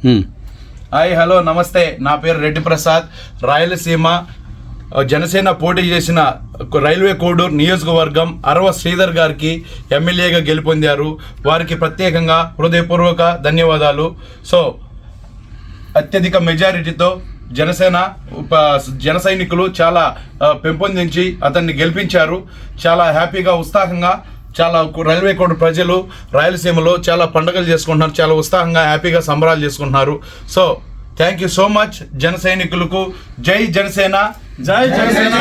Hi hello నమస్తే, నా పేరు రెడ్డి ప్రసాద్. రాయలసీమ జనసేన పోటీ చేసిన రైల్వే కోడూరు నియోజకవర్గం అరవ శ్రీధర్ గారికి ఎమ్మెల్యేగా గెలుపొందారు. వారికి ప్రత్యేకంగా హృదయపూర్వక ధన్యవాదాలు. సో అత్యధిక మెజారిటీతో జన సైనికులు చాలా పెంపొందించి అతన్ని గెలిపించారు. చాలా హ్యాపీగా ఉత్సాహంగా చాలా రైల్వే కోడూరు ప్రజలు రాయలసీమలో చాలా పండుగలు చేసుకుంటున్నారు. చాలా ఉత్సాహంగా హ్యాపీగా సంబరాలు చేసుకుంటున్నారు. So thank you so much జన సైనికులకు. జై జనసేన, జై జనసేన,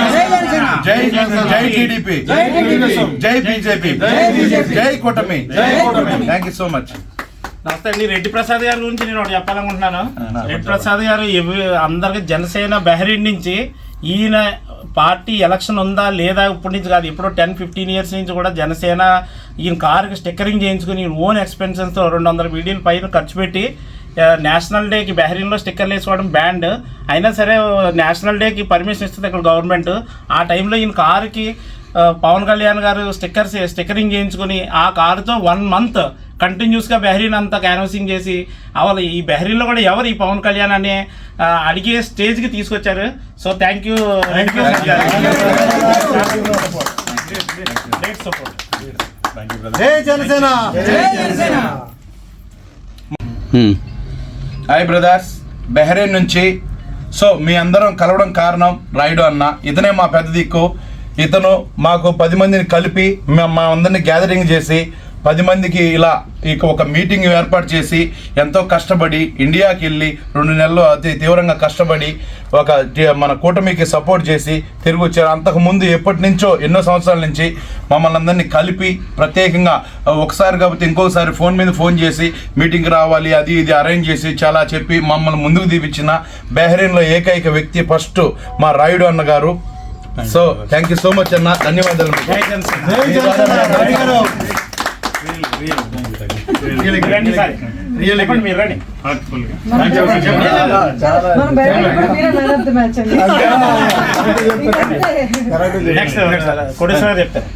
జై జై టీడీపీ, జై బీజేపీ, జై కూటమి. Thank you so much. నమస్తే అండి. రెడ్డి ప్రసాద్ గారి గురించి నేను ఒకటి చెప్పాలనుకుంటున్నాను. రెడ్డి ప్రసాద్ గారు అందరికి జనసేన బెహరీన్ నుంచి ఈయన పార్టీ ఎలక్షన్ ఉందా లేదా ఇప్పటి నుంచి కాదు, ఎప్పుడో 10-15 ఇయర్స్ నుంచి కూడా జనసేన ఈయన కారుకి స్టిక్కరింగ్ చేయించుకుని ఈయన ఓన్ ఎక్స్పెన్షన్స్తో 200 మిలియన్ పైన ఖర్చు పెట్టి నేషనల్ డేకి బెహరీన్లో స్టిక్కర్లు వేసుకోవడం బ్యాండ్ అయినా సరే నేషనల్ డేకి పర్మిషన్ ఇస్తుంది ఇక్కడ గవర్నమెంట్. ఆ టైంలో ఈయన కారుకి పవన్ కళ్యాణ్ గారు స్టిక్కరింగ్ చేయించుకుని ఆ కారుతో 1 మంత్ కంటిన్యూస్గా బెహరీన్ అంతా క్యాన్వసింగ్ చేసి అవ్వాలి. ఈ బెహరీన్లో కూడా ఎవరు ఈ పవన్ కళ్యాణ్ అనే అడిగే స్టేజ్కి తీసుకొచ్చారు. So thank you. Hi brothers, Bahrain నుంచి. సో మీ అందరం కలవడం కారణం రాయుడు అన్న. ఇతనే మా పెద్ద దిక్కు. ఇతను మాకు 10 మందిని కలిపి మా అందరిని గ్యాదరింగ్ చేసి 10 మందికి ఇలా ఒక మీటింగ్ ఏర్పాటు చేసి ఎంతో కష్టపడి ఇండియాకి వెళ్ళి 2 నెలలు అతి తీవ్రంగా కష్టపడి మన కూటమికి సపోర్ట్ చేసి తిరిగి వచ్చారు. అంతకుముందు ఎప్పటి నుంచో ఎన్నో సంవత్సరాల నుంచి మమ్మల్ని అందరినీ కలిపి ప్రత్యేకంగా ఒకసారి కాకపోతే ఇంకొకసారి ఫోన్ చేసి మీటింగ్కి రావాలి అది ఇది అరేంజ్ చేసి చాలా చెప్పి మమ్మల్ని ముందుకు తీపిచ్చిన బెహ్రెయిన్లో ఏకైక వ్యక్తి ఫస్ట్ మా రాయుడు అన్న గారు. So thank you so much అన్న, ధన్యవాదాలు. నెక్స్ట్ కోటేశ్వర చెప్తారు.